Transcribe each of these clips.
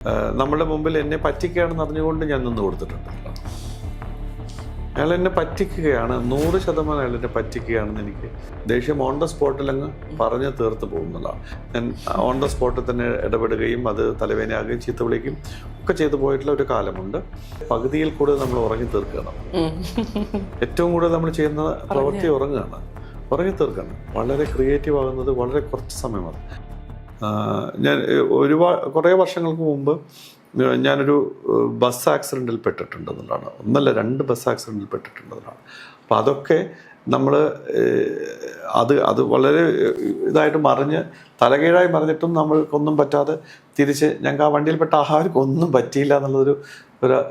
നമ്മുടെ മുമ്പിൽ എന്നെ പറ്റിക്കുകയാണെന്ന് അറിഞ്ഞുകൊണ്ട് ഞാൻ നിന്ന് കൊടുത്തിട്ടുണ്ടല്ലോ. അയാൾ എന്നെ പറ്റിക്കുകയാണ്, 100% അയാൾ എന്നെ പറ്റിക്കുകയാണെന്ന് എനിക്ക് ദേഷ്യം ഓൺ ദ സ്പോട്ടിൽ അങ്ങ് പറഞ്ഞ് തീർത്ത് പോകുന്നതാണ്. ഞാൻ ഓൺ ദ സ്പോട്ടിൽ തന്നെ ഇടപെടുകയും അത് തലവേനയാകുകയും ചീത്ത വിളിക്കുകയും ഒക്കെ ചെയ്തു പോയിട്ടുള്ള ഒരു കാലമുണ്ട്. പകുതിയിൽ കൂടുതൽ നമ്മൾ ഉറങ്ങി തീർക്കണം. ഏറ്റവും കൂടുതൽ നമ്മൾ ചെയ്യുന്ന പ്രവൃത്തി ഉറങ്ങി തീർക്കണം. വളരെ ക്രിയേറ്റീവ് ആകുന്നത് വളരെ കുറച്ച് സമയമാണ്. ഞാൻ കുറേ വർഷങ്ങൾക്ക് മുമ്പ് ഞാനൊരു ബസ് ആക്സിഡൻറ്റിൽ പെട്ടിട്ടുണ്ടെന്നുള്ളതാണ്. 1 അല്ല 2 ബസ് ആക്സിഡൻറ്റിൽ പെട്ടിട്ടുണ്ടെന്നുള്ളതാണ്. അപ്പോൾ അതൊക്കെ നമ്മൾ അത് വളരെ ഇതായിട്ട് മറിഞ്ഞ് തലകീഴായി മറിഞ്ഞിട്ടും നമ്മൾക്കൊന്നും പറ്റാതെ തിരിച്ച് ഞങ്ങൾക്ക് ആ വണ്ടിയിൽപ്പെട്ട ആഹാരം ഒന്നും പറ്റിയില്ല എന്നുള്ളൊരു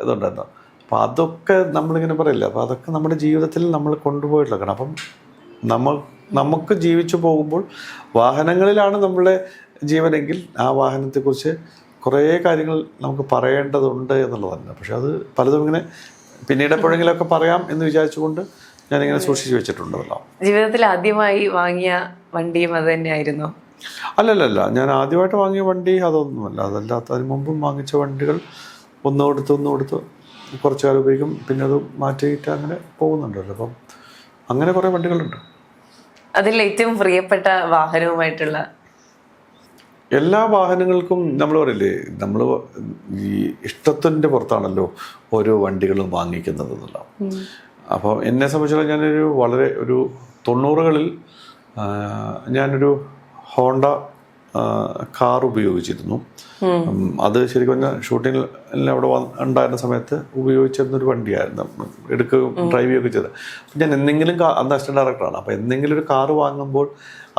ഇതുണ്ടായിരുന്നു. അപ്പോൾ അതൊക്കെ നമ്മളിങ്ങനെ പറയില്ല. അപ്പോൾ അതൊക്കെ നമ്മുടെ ജീവിതത്തിൽ നമ്മൾ കൊണ്ടുപോയിട്ടുള്ളതാണ്. അപ്പം നമുക്ക് ജീവിച്ചു പോകുമ്പോൾ വാഹനങ്ങളിലാണ് നമ്മളുടെ ജീവനെങ്കിൽ ആ വാഹനത്തെക്കുറിച്ച് കുറേ കാര്യങ്ങൾ നമുക്ക് പറയേണ്ടതുണ്ട് എന്നുള്ളതല്ല. പക്ഷെ അത് പലതും ഇങ്ങനെ പിന്നീട് എപ്പോഴെങ്കിലുമൊക്കെ പറയാം എന്ന് വിചാരിച്ചുകൊണ്ട് ഞാനിങ്ങനെ സൂക്ഷിച്ചു വെച്ചിട്ടുണ്ടല്ലോ. ജീവിതത്തിൽ ആദ്യമായി വാങ്ങിയ വണ്ടിയും അത് തന്നെയായിരുന്നു? അല്ലല്ല, ഞാൻ ആദ്യമായിട്ട് വാങ്ങിയ വണ്ടി അതൊന്നുമല്ല. അതല്ലാത്ത അതിന് മുമ്പും വാങ്ങിച്ച വണ്ടികൾ ഒന്ന് കൊടുത്ത് കുറച്ച് കാലം ഉപയോഗിക്കും, പിന്നെ അത് മാറ്റിയിട്ട് അങ്ങനെ പോകുന്നുണ്ടല്ലോ. അപ്പം അങ്ങനെ കുറേ വണ്ടികളുണ്ട്. അതിൽ ഏറ്റവും പ്രിയപ്പെട്ട വാഹനവുമായിട്ടുള്ള? എല്ലാ വാഹനങ്ങൾക്കും നമ്മൾ പറയില്ലേ, നമ്മൾ ഈ ഇഷ്ടത്തിൻ്റെ പുറത്താണല്ലോ ഓരോ വണ്ടികളും വാങ്ങിക്കുന്നത് എന്നുള്ള. അപ്പോൾ എന്നെ സംബന്ധിച്ചിടത്തോളം ഞാനൊരു വളരെ ഒരു 90കളിൽ ഞാനൊരു ഹോണ്ട കാർ ഉപയോഗിച്ചിരുന്നു. അത് ശരിക്കും പറഞ്ഞാൽ ഷൂട്ടിങ്ങിൽ അവിടെ ഉണ്ടായിരുന്ന സമയത്ത് ഉപയോഗിച്ചിരുന്നൊരു വണ്ടിയായിരുന്നു. എടുക്കുകയും ഡ്രൈവ് ചെയ്യുകയൊക്കെ ചെയ്തത്. അപ്പം ഞാൻ എന്തെങ്കിലും അന്ന് അസിസ്റ്റന്റ് ഡയറക്ടറാണ്. അപ്പോൾ എന്തെങ്കിലും ഒരു കാറ് വാങ്ങുമ്പോൾ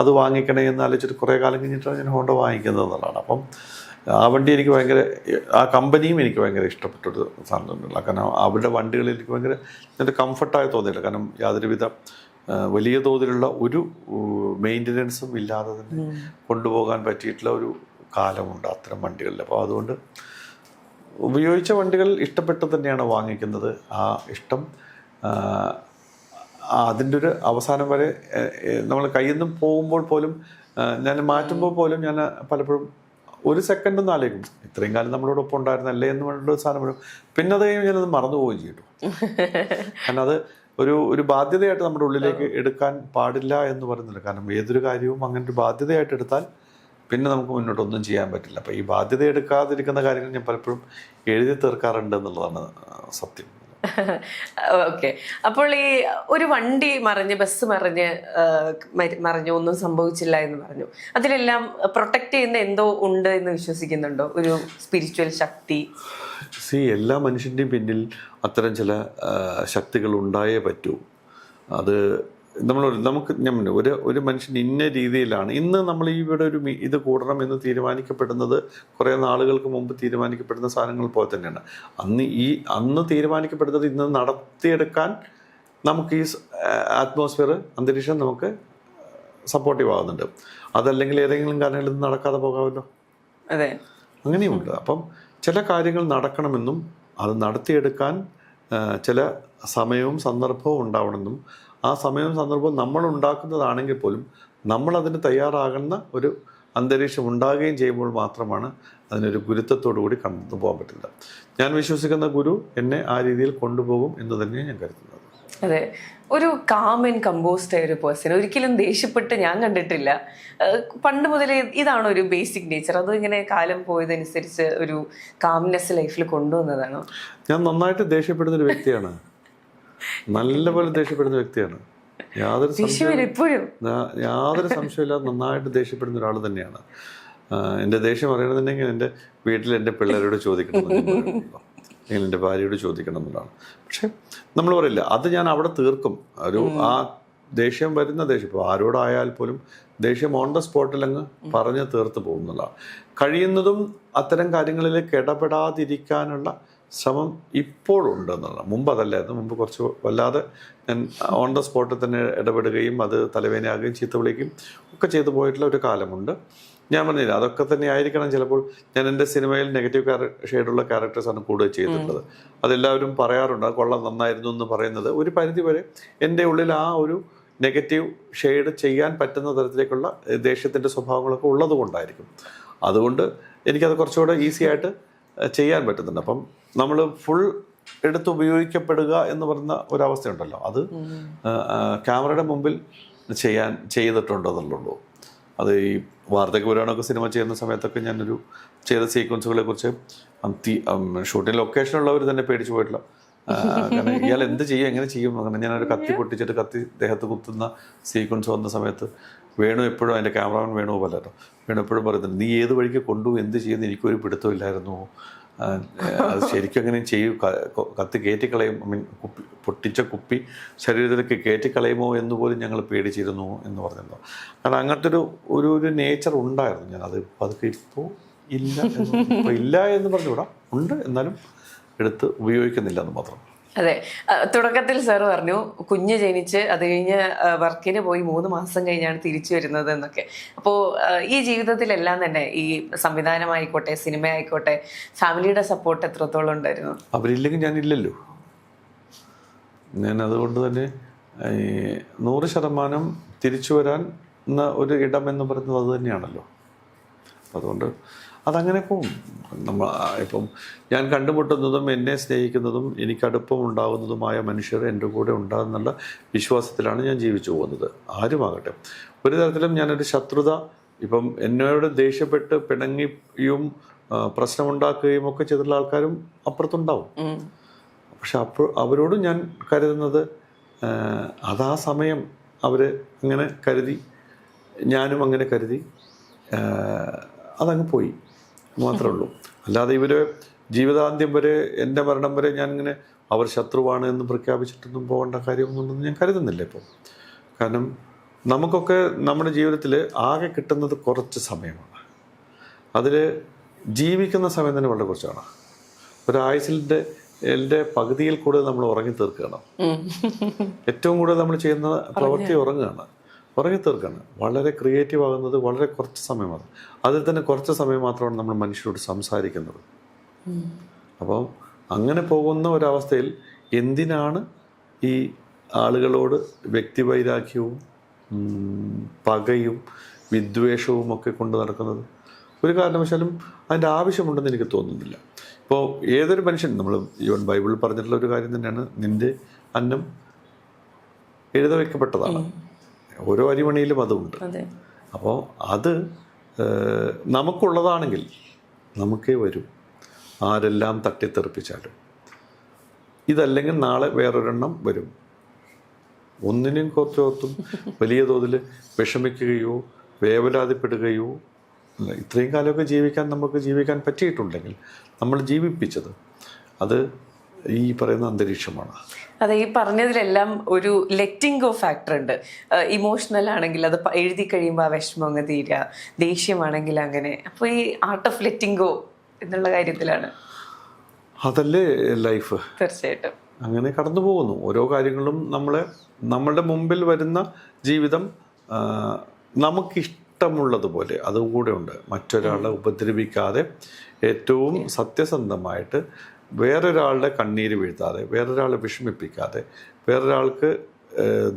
അത് വാങ്ങിക്കണേ എന്ന് ആലോചിച്ചിട്ട് കുറേ കാലം കഴിഞ്ഞിട്ടാണ് ഞാൻ ഹോണ്ട വാങ്ങിക്കുന്നത് എന്നുള്ളതാണ്. അപ്പം ആ വണ്ടി എനിക്ക് ഭയങ്കര, ആ കമ്പനിയും എനിക്ക് ഭയങ്കര ഇഷ്ടപ്പെട്ടൊരു സാധനമല്ല. കാരണം അവരുടെ വണ്ടികളിൽ എനിക്ക് ഭയങ്കര കംഫർട്ടായി തോന്നിയില്ല. കാരണം യാതൊരുവിധ വലിയ തോതിലുള്ള ഒരു മെയിൻ്റനൻസും ഇല്ലാതെ തന്നെ കൊണ്ടുപോകാൻ പറ്റിയിട്ടുള്ള ഒരു കാലമുണ്ട് അത്തരം വണ്ടികളിൽ. അപ്പോൾ അതുകൊണ്ട് ഉപയോഗിച്ച വണ്ടികൾ ഇഷ്ടപ്പെട്ട് തന്നെയാണ് വാങ്ങിക്കുന്നത്. ആ ഇഷ്ടം അതിൻ്റെ ഒരു അവസാനം വരെ നമ്മൾ കയ്യിൽ നിന്ന് പോകുമ്പോൾ പോലും, ഞാൻ മാറ്റുമ്പോൾ പോലും ഞാൻ പലപ്പോഴും ഒരു സെക്കൻഡ് ഒന്ന് ആലോചിക്കും, ഇത്രയും കാലം നമ്മളോടൊപ്പം ഉണ്ടായിരുന്നല്ലേ എന്ന് പറഞ്ഞിട്ട് സാധനം വരും. പിന്നെ അത് കഴിഞ്ഞ് ഞാനത് മറന്നു പോവുകയും ചെയ്തു. കാരണം അത് ഒരു ബാധ്യതയായിട്ട് നമ്മുടെ ഉള്ളിലേക്ക് എടുക്കാൻ പാടില്ല എന്ന് പറയുന്നില്ല. കാരണം ഏതൊരു കാര്യവും അങ്ങനെ ഒരു ബാധ്യതയായിട്ട് എടുത്താൽ പിന്നെ നമുക്ക് മുന്നോട്ടൊന്നും ചെയ്യാൻ പറ്റില്ല. അപ്പോൾ ഈ ബാധ്യത എടുക്കാതിരിക്കുന്ന കാര്യങ്ങൾ ഞാൻ പലപ്പോഴും എഴുതി തീർക്കാറുണ്ട് എന്നുള്ളതാണ് സത്യം. ഓക്കെ. അപ്പോൾ ഈ ഒരു വണ്ടി മറിഞ്ഞ്, ബസ് മറിഞ്ഞു, ഒന്നും സംഭവിച്ചില്ല എന്ന് പറഞ്ഞു. അതിലെല്ലാം പ്രൊട്ടക്ട് ചെയ്യുന്ന എന്തോ ഉണ്ട് എന്ന് വിശ്വസിക്കുന്നുണ്ടോ? ഒരു സ്പിരിച്വൽ ശക്തി? എല്ലാ മനുഷ്യൻ്റെയും പിന്നിൽ അത്തരം ചില ശക്തികൾ ഉണ്ടായേ പറ്റൂ. അത് ഒരു മനുഷ്യൻ ഇന്ന രീതിയിലാണ് ഇന്ന് നമ്മൾ ഇവിടെ ഇത് കൂടണം എന്ന് തീരുമാനിക്കപ്പെടുന്നത് കുറേ നാളുകൾക്ക് മുമ്പ് തീരുമാനിക്കപ്പെടുന്ന സാധനങ്ങൾ പോലെ തന്നെയാണ്. അന്ന് തീരുമാനിക്കപ്പെടുന്നത് ഇന്ന് നടത്തിയെടുക്കാൻ നമുക്ക് ഈ അറ്റ്മോസ്ഫിയർ, അന്തരീക്ഷം നമുക്ക് സപ്പോർട്ടീവ് ആകുന്നുണ്ട്. അതല്ലെങ്കിൽ ഏതെങ്കിലും കാരണങ്ങളിൽ ഇത് നടക്കാതെ പോകാമല്ലോ. അതെ, അങ്ങനെയുണ്ട്. അപ്പം ചില കാര്യങ്ങൾ നടക്കണമെന്നും അത് നടത്തിയെടുക്കാൻ ചില സമയവും സന്ദർഭവും ഉണ്ടാവണമെന്നും ആ സമയവും സന്ദർഭവും നമ്മൾ ഉണ്ടാക്കുന്നതാണെങ്കിൽ പോലും നമ്മളതിന് തയ്യാറാകുന്ന ഒരു അന്തരീക്ഷം ഉണ്ടാകുകയും ചെയ്യുമ്പോൾ മാത്രമാണ് അതിനൊരു ഗുരുത്വത്തോടു കൂടി കടന്നു പോകാൻ പറ്റില്ല. ഞാൻ വിശ്വസിക്കുന്ന ഗുരു എന്നെ ആ രീതിയിൽ കൊണ്ടുപോകും എന്ന് തന്നെയാണ് ഞാൻ കരുതുന്നത്. അതെ, ഒരു കാം ആൻഡ് കമ്പോസ്ഡ് ആയ ഒരു പേഴ്സൺ, ഒരിക്കലും ദേഷ്യപ്പെട്ട് ഞാൻ കണ്ടിട്ടില്ല. പണ്ട് മുതലേ ഇതാണോ ഒരു ബേസിക് നേച്ചർ? അത് ഇങ്ങനെ കാലം പോയതനുസരിച്ച് ഒരു കാംനെസ് ലൈഫിൽ കൊണ്ടുവന്നതാണോ? ഞാൻ നന്നായിട്ട് ദേഷ്യപ്പെടുന്നൊരു വ്യക്തിയാണ്, നല്ലപോലെ ദേഷ്യപ്പെടുന്ന വ്യക്തിയാണ്. യാതൊരു സംശയമില്ലാതെ നന്നായിട്ട് ദേഷ്യപ്പെടുന്ന ഒരാൾ തന്നെയാണ്. എൻ്റെ ദേഷ്യം അറിയണമെന്നുണ്ടെങ്കിൽ എൻ്റെ വീട്ടിൽ എൻ്റെ പിള്ളേരോട് ചോദിക്കണം, അല്ലെങ്കിൽ എൻ്റെ ഭാര്യയോട് ചോദിക്കണം എന്നുള്ളതാണ്. പക്ഷെ നമ്മൾ പറയില്ല, അത് ഞാൻ അവിടെ തീർക്കും. ആ ദേഷ്യം വരുന്ന ദേഷ്യം ഇപ്പോൾ ആരോടായാൽ പോലും ദേഷ്യം ഓൺ ദ സ്പോട്ടിൽ അങ്ങ് പറഞ്ഞ് തീർത്ത് പോകുന്നതാണ്. കഴിയുന്നതും അത്തരം കാര്യങ്ങളിലേക്ക് ഇടപെടാതിരിക്കാനുള്ള ശ്രമം ഇപ്പോഴുണ്ട് എന്നുള്ളതാണ്. മുമ്പ് അതല്ലായിരുന്നു. മുമ്പ് കുറച്ച് വല്ലാതെ ഞാൻ ഓൺ ദ സ്പോട്ടിൽ തന്നെ ഇടപെടുകയും അത് തലവേനയാകുകയും ചീത്ത വിളിക്കുകയും ഒക്കെ ചെയ്തു പോയിട്ടുള്ള ഒരു കാലമുണ്ട്. ഞാൻ പറഞ്ഞില്ല, അതൊക്കെ തന്നെ ആയിരിക്കണം ചിലപ്പോൾ. ഞാൻ എൻ്റെ സിനിമയിൽ നെഗറ്റീവ് ഷെയ്ഡുള്ള ക്യാരക്ടേഴ്സാണ് കൂടുതൽ ചെയ്തിട്ടുള്ളത്. അതെല്ലാവരും പറയാറുണ്ട്, അത് കൊള്ളാം, നന്നായിരുന്നു എന്ന് പറയുന്നത് ഒരു പരിധി വരെ എൻ്റെ ഉള്ളിൽ ആ ഒരു നെഗറ്റീവ് ഷെയ്ഡ് ചെയ്യാൻ പറ്റുന്ന തരത്തിലേക്കുള്ള ദേഷ്യത്തിൻ്റെ സ്വഭാവങ്ങളൊക്കെ ഉള്ളത് കൊണ്ടായിരിക്കും. അതുകൊണ്ട് എനിക്കത് കുറച്ചുകൂടെ ഈസി ആയിട്ട് ചെയ്യാൻ പറ്റുന്നുണ്ട്. അപ്പം നമ്മൾ ഫുൾ എടുത്ത് ഉപയോഗിക്കപ്പെടുക എന്ന് പറയുന്ന ഒരവസ്ഥയുണ്ടല്ലോ, അത് ക്യാമറയുടെ മുമ്പിൽ ചെയ്തിട്ടുണ്ടോ എന്നുള്ളൂ. അത് ഈ വാർദ്ധക്യ പുരാണമൊക്കെ സിനിമ ചെയ്യുന്ന സമയത്തൊക്കെ ഞാനൊരു ചെയ്ത സീക്വൻസുകളെ കുറിച്ച് ഷൂട്ടിംഗ് ലൊക്കേഷനുള്ളവർ തന്നെ പേടിച്ചു പോയിട്ടില്ല. കാരണം ഇയാൾ എന്ത് ചെയ്യും, എങ്ങനെ ചെയ്യും, അങ്ങനെ ഞാനൊരു കത്തി പൊട്ടിച്ചിട്ട് കത്തി ദേഹത്ത് കുത്തുന്ന സീക്വൻസ് വന്ന സമയത്ത് വേണു എപ്പോഴും, അതിൻ്റെ ക്യാമറമാൻ വേണു പോലെട്ടോ, വേണു എപ്പോഴും പറയുന്നുണ്ട്, നീ ഏത് വഴിക്ക് കൊണ്ടുപോയി എന്ത് ചെയ്യുന്നു എനിക്കൊരു പിടുത്തമില്ലായിരുന്നു, അത് ശരിക്കും അങ്ങനെ ചെയ്യൂ, കത്തി കയറ്റിക്കളയും, പൊട്ടിച്ച കുപ്പി ശരീരത്തിലേക്ക് കയറ്റിക്കളയുമോ എന്ന് പോലും ഞങ്ങൾ പേടിച്ചിരുന്നു എന്ന് പറഞ്ഞിരുന്നു. കാരണം അങ്ങനത്തെ ഒരു നേച്ചർ ഉണ്ടായിരുന്നു. ഞാനത് അതൊക്കെ ഇപ്പോൾ ഇല്ല ഇപ്പോൾ ഇല്ല എന്ന് പറഞ്ഞുകൂടാ, ഉണ്ട്, എന്നാലും എടുത്ത് ഉപയോഗിക്കുന്നില്ല എന്ന് മാത്രം. അതെ, തുടക്കത്തിൽ സാർ പറഞ്ഞു കുഞ്ഞ് ജനിച്ച് അത് കഴിഞ്ഞ് വർക്കിന് പോയി 3 മാസം കഴിഞ്ഞാണ് തിരിച്ചു വരുന്നത് എന്നൊക്കെ. അപ്പോൾ ഈ ജീവിതത്തിലെല്ലാം തന്നെ ഈ സംവിധാനമായിക്കോട്ടെ, സിനിമ ആയിക്കോട്ടെ, ഫാമിലിയുടെ സപ്പോർട്ട് എത്രത്തോളം ഉണ്ടായിരുന്നു? അവരില്ലെങ്കിൽ ഞാനില്ലല്ലോ. ഞാൻ അതുകൊണ്ട് തന്നെ 100% തിരിച്ചു വരാൻ ഒരു ഇടം എന്ന് പറയുന്നത് അത് തന്നെയാണല്ലോ. അതുകൊണ്ട് അതങ്ങനെ പോവും. ഇപ്പം ഞാൻ കണ്ടുമുട്ടുന്നതും എന്നെ സ്നേഹിക്കുന്നതും എനിക്കടുപ്പമുണ്ടാകുന്നതുമായ മനുഷ്യർ എൻ്റെ കൂടെ ഉണ്ടാകുന്നുള്ള വിശ്വാസത്തിലാണ് ഞാൻ ജീവിച്ചു പോകുന്നത്. ആരുമാകട്ടെ, ഒരു തരത്തിലും ഞാനൊരു ശത്രുത, ഇപ്പം എന്നോട് ദേഷ്യപ്പെട്ട് പിണങ്ങിയും പ്രശ്നമുണ്ടാക്കുകയും ഒക്കെ ചെയ്തിട്ടുള്ള ആൾക്കാരും അപ്പുറത്തുണ്ടാവും. പക്ഷെ അവരോടും ഞാൻ കരുതുന്നത് അതാ സമയം അവർ അങ്ങനെ കരുതി, ഞാനും അങ്ങനെ കരുതി, അതങ്ങ് പോയി മാത്രമേ ഉള്ളൂ. അല്ലാതെ ഇവർ ജീവിതാന്ത്യം വരെ, എൻ്റെ മരണം വരെ ഞാനിങ്ങനെ അവർ ശത്രുവാണ് എന്ന് പ്രഖ്യാപിച്ചിട്ടൊന്നും പോകേണ്ട കാര്യമൊന്നുണ്ടെന്ന് ഞാൻ കരുതുന്നില്ല ഇപ്പോൾ. കാരണം നമുക്കൊക്കെ നമ്മുടെ ജീവിതത്തിൽ ആകെ കിട്ടുന്നത് കുറച്ച് സമയമാണ്. അതിൽ ജീവിക്കുന്ന സമയം തന്നെ വളരെ കുറച്ചാണ്. ഒരായുസിൻ്റെ പകുതിയിൽ കൂടുതൽ നമ്മൾ ഉറങ്ങി തീർക്കുകയാണ്. ഏറ്റവും കൂടുതൽ നമ്മൾ ചെയ്യുന്ന പ്രവൃത്തി ഉറങ്ങി തീർക്കുകയാണ്. വളരെ ക്രിയേറ്റീവ് ആകുന്നത് വളരെ കുറച്ച് സമയമാണ്. അതിൽ തന്നെ കുറച്ച് സമയം മാത്രമാണ് നമ്മൾ മനുഷ്യരോട് സംസാരിക്കുന്നത്. അപ്പോൾ അങ്ങനെ പോകുന്ന ഒരവസ്ഥയിൽ എന്തിനാണ് ഈ ആളുകളോട് വ്യക്തിവൈരാഗ്യവും പകയും വിദ്വേഷവും ഒക്കെ കൊണ്ട് നടക്കുന്നത്? ഒരു കാരണവശാലും അതിൻ്റെ ആവശ്യമുണ്ടെന്ന് എനിക്ക് തോന്നുന്നില്ല. ഇപ്പോൾ ഏതൊരു മനുഷ്യൻ, നമ്മൾ ഈവൻ ബൈബിളിൽ പറഞ്ഞിട്ടുള്ള ഒരു കാര്യം തന്നെയാണ്, നിന്റെ അന്നം എഴുത വയ്ക്കപ്പെട്ടതാണ്. ഓരോ അരിമണിയിലും അതുണ്ട്. അപ്പോൾ അത് നമുക്കുള്ളതാണെങ്കിൽ നമുക്കേ വരും, ആരെല്ലാം തട്ടിത്തെറിപ്പിച്ചാലും. ഇതല്ലെങ്കിൽ നാളെ വേറൊരെണ്ണം വരും. ഒന്നിനെയും കുറച്ചോർത്തും വലിയ തോതിൽ വിഷമിക്കുകയോ വേവലാതിപ്പെടുകയോ, ഇത്രയും കാലമൊക്കെ നമുക്ക് ജീവിക്കാൻ പറ്റിയിട്ടുണ്ടെങ്കിൽ നമ്മൾ ജീവിപ്പിച്ചത് അത് ഈ പറയുന്ന അന്തരീക്ഷമാണ്. അതെ, ഈ പറഞ്ഞതിലെല്ലാം ഒരു ലെറ്റിംഗ് ഗോ ഫാക്ടർ ഉണ്ട്. ഇമോഷണൽ ആണെങ്കിൽ അത് എഴുതി കഴിയുമ്പോൾ ആ വിഷമം അങ്ങ് തീരുക, ദേഷ്യമാണെങ്കിൽ അങ്ങനെ. അപ്പോൾ ഈ ആർട്ട് ഓഫ് ലെറ്റിംഗ് ഗോ എന്നുള്ള കാര്യത്തിലാണ്, അതല്ലേ ലൈഫ്. തീർച്ചയായിട്ടും അങ്ങനെ കടന്നു പോകുന്നു. ഓരോ കാര്യങ്ങളും നമ്മളുടെ മുമ്പിൽ വരുന്ന ജീവിതം നമുക്കിഷ്ടമുള്ളതുപോലെ അതുകൂടെ ഉണ്ട്. മറ്റൊരാളെ ഉപദ്രവിക്കാതെ, ഏറ്റവും സത്യസന്ധമായിട്ട്, വേറൊരാളുടെ കണ്ണീര് വീഴ്ത്താതെ, വേറൊരാളെ വിഷമിപ്പിക്കാതെ, വേറൊരാൾക്ക്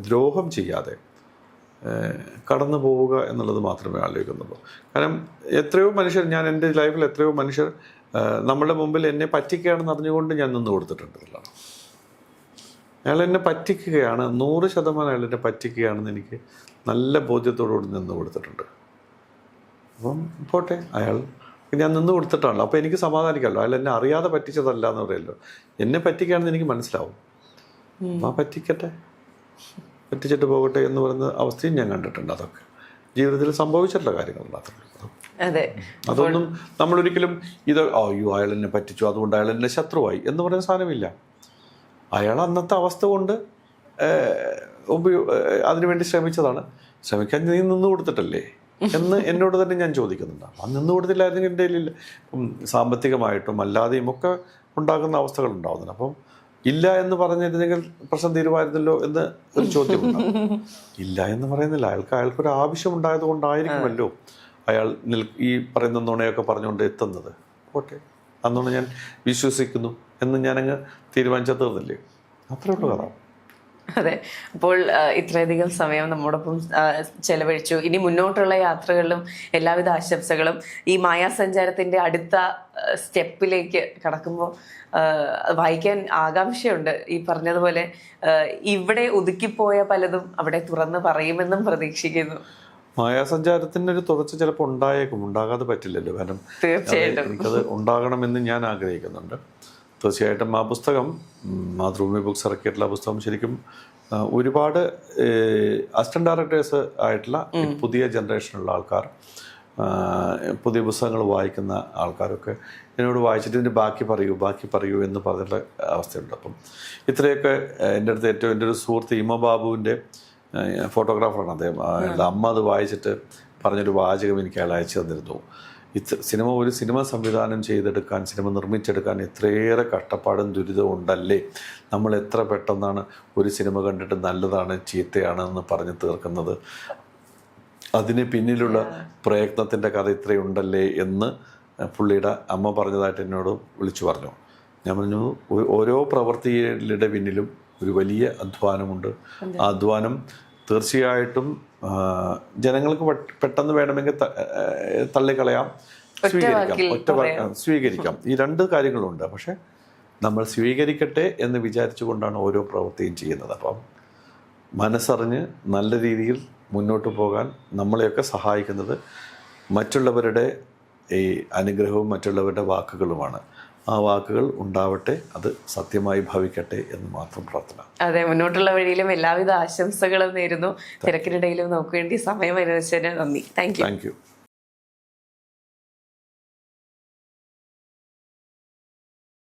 ദ്രോഹം ചെയ്യാതെ കടന്നു പോവുക എന്നുള്ളത് മാത്രമേ ആലോചിക്കുന്നുള്ളൂ. കാരണം എത്രയോ മനുഷ്യർ, ഞാൻ എൻ്റെ ലൈഫിൽ എത്രയോ മനുഷ്യർ നമ്മളുടെ മുമ്പിൽ എന്നെ പറ്റിക്കുകയാണെന്ന് അറിഞ്ഞുകൊണ്ട് ഞാൻ നിന്ന് കൊടുത്തിട്ടുണ്ട്. അയാൾ എന്നെ പറ്റിക്കുകയാണ്, 100% അയാൾ എന്നെ പറ്റിക്കുകയാണെന്ന് എനിക്ക് നല്ല ബോധ്യത്തോടുകൂടി നിന്ന് കൊടുത്തിട്ടുണ്ട്. അപ്പം പോട്ടെ, ഞാൻ നിന്ന് കൊടുത്തിട്ടാണല്ലോ, അപ്പോൾ എനിക്ക് സമാധാനിക്കാമല്ലോ. അയാൾ എന്നെ അറിയാതെ പറ്റിച്ചതല്ല എന്ന് പറയല്ലോ. എന്നെ പറ്റിക്കുകയാണെന്ന് എനിക്ക് മനസ്സിലാവും. അപ്പം പറ്റിച്ചിട്ട് പോകട്ടെ എന്ന് പറയുന്ന അവസ്ഥയും ഞാൻ കണ്ടിട്ടുണ്ട്. അതൊക്കെ ജീവിതത്തിൽ സംഭവിച്ചിട്ടുള്ള കാര്യങ്ങൾ മാത്രമേ. അതൊന്നും നമ്മളൊരിക്കലും അയ്യോ അയാൾ എന്നെ പറ്റിച്ചു അതുകൊണ്ട് അയാൾ എന്നെ ശത്രുവായി എന്ന് പറയുന്ന സാധനമില്ല. അയാൾ അന്നത്തെ അവസ്ഥ കൊണ്ട് അതിനുവേണ്ടി ശ്രമിക്കാൻ നീ നിന്ന് കൊടുത്തിട്ടല്ലേ എന്ന് എന്നോട് തന്നെ ഞാൻ ചോദിക്കുന്നുണ്ട്. അപ്പം നിന്ന് കൊടുത്തില്ലായിരുന്നെങ്കിൽ എൻ്റെ കയ്യിൽ സാമ്പത്തികമായിട്ടും അല്ലാതെയും ഒക്കെ ഉണ്ടാകുന്ന അവസ്ഥകൾ ഉണ്ടാവുന്നുണ്ട്. അപ്പം ഇല്ല എന്ന് പറഞ്ഞിരുന്നെങ്കിൽ പ്രശ്നം തീരുമായിരുന്നല്ലോ എന്ന് ഒരു ചോദ്യമുണ്ടാകും. ഇല്ല എന്ന് പറയുന്നില്ല, അയാൾക്കൊരു ആവശ്യം ഉണ്ടായത് കൊണ്ടായിരിക്കുമല്ലോ അയാൾ ഈ പറയുന്ന നുണയൊക്കെ പറഞ്ഞുകൊണ്ട് എത്തുന്നത്. പോട്ടെ, അന്നുകൊണ്ട് ഞാൻ വിശ്വസിക്കുന്നു എന്ന് ഞാനങ്ങ് തീരുമാനിച്ചാൽ തീർന്നില്ലേ? അത്രേ ഉള്ളൂ കഥ. അതെ. അപ്പോൾ ഇത്രയധികം സമയം നമ്മോടൊപ്പം ചെലവഴിച്ചു. ഇനി മുന്നോട്ടുള്ള യാത്രകളിലും എല്ലാവിധ ആശംസകളും. ഈ മായാസഞ്ചാരത്തിന്റെ അടുത്ത സ്റ്റെപ്പിലേക്ക് കടക്കുമ്പോൾ വായിക്കാൻ ആകാംക്ഷയുണ്ട്. ഈ പറഞ്ഞതുപോലെ ഇവിടെ ഒതുക്കിപ്പോയ പലതും അവിടെ തുറന്ന് പറയുമെന്നും പ്രതീക്ഷിക്കുന്നു. മായാസഞ്ചാരത്തിൻ്റെ ഒരു തുടർച്ച ചിലപ്പോൾ ഉണ്ടായേക്കും, ഉണ്ടാകാതെ പറ്റില്ലല്ലോ. കാരണം തീർച്ചയായിട്ടും എനിക്കത് ഉണ്ടാകണമെന്ന് ഞാൻ ആഗ്രഹിക്കുന്നുണ്ട്. തീർച്ചയായിട്ടും ആ പുസ്തകം, മാതൃഭൂമി ബുക്സ് ഇറക്കിയിട്ടുള്ള പുസ്തകം ശരിക്കും ഒരുപാട് അസിസ്റ്റന്റ് ഡയറക്ടേഴ്സ് ആയിട്ടുള്ള പുതിയ ജനറേഷനുള്ള ആൾക്കാർ, പുതിയ പുസ്തകങ്ങൾ വായിക്കുന്ന ആൾക്കാരൊക്കെ എന്നോട് വായിച്ചിട്ട് ഇതിൻ്റെ ബാക്കി പറയൂ എന്ന് പറഞ്ഞിട്ടുള്ള അവസ്ഥയുണ്ട്. അപ്പം ഇത്രയൊക്കെ എൻ്റെ അടുത്ത് എൻ്റെ ഒരു സുഹൃത്ത് ഇമ ബാബുവിൻ്റെ ഫോട്ടോഗ്രാഫറാണ് അദ്ദേഹം. അയാളുടെ അമ്മ അത് വായിച്ചിട്ട് പറഞ്ഞൊരു വാചകം എനിക്ക് അയാൾ അയച്ചു തന്നിരുന്നു. ഒരു സിനിമ സംവിധാനം ചെയ്തെടുക്കാൻ, സിനിമ നിർമ്മിച്ചെടുക്കാൻ എത്രയേറെ കഷ്ടപ്പാടും ദുരിതവും ഉണ്ടല്ലേ. നമ്മൾ എത്ര പെട്ടെന്നാണ് ഒരു സിനിമ കണ്ടിട്ട് നല്ലതാണ് ചീത്തയാണെന്ന് പറഞ്ഞ് തീർക്കുന്നത്. അതിന് പിന്നിലുള്ള പ്രയത്നത്തിൻ്റെ കഥ ഇത്രയുണ്ടല്ലേ എന്ന് പുള്ളിയുടെ അമ്മ പറഞ്ഞതായിട്ട് എന്നോട് വിളിച്ചു പറഞ്ഞു. ഞാൻ പറഞ്ഞു, ഓരോ പ്രവൃത്തിയുടെ പിന്നിലും ഒരു വലിയ അധ്വാനമുണ്ട്. ആ അധ്വാനം തീർച്ചയായിട്ടും ജനങ്ങൾക്ക് പെട്ടെന്ന് വേണമെങ്കിൽ തള്ളിക്കളയാം, സ്വീകരിക്കാം. ഈ രണ്ട് കാര്യങ്ങളുണ്ട്. പക്ഷെ നമ്മൾ സ്വീകരിക്കട്ടെ എന്ന് വിചാരിച്ചുകൊണ്ടാണ് ഓരോ പ്രവൃത്തിയും ചെയ്യുന്നത്. അപ്പം മനസ്സറിഞ്ഞ് നല്ല രീതിയിൽ മുന്നോട്ട് പോകാൻ നമ്മളെയൊക്കെ സഹായിക്കുന്നത് മറ്റുള്ളവരുടെ ഈ അനുഗ്രഹവും മറ്റുള്ളവരുടെ വാക്കുകളുമാണ്. ആ വാക്കുകൾ ഉണ്ടാവട്ടെ, അത് സത്യമായി ഭവിക്കട്ടെ എന്ന് മാത്രം പ്രാർത്ഥന. അതെ, മുന്നോട്ടുള്ള വഴിയിലും എല്ലാവിധ ആശംസകളും നേരുന്നു. തിരക്കിനിടയിലും നമുക്ക് വേണ്ടി സമയം അനുവദിച്ചതിന് നന്ദി. Thank you.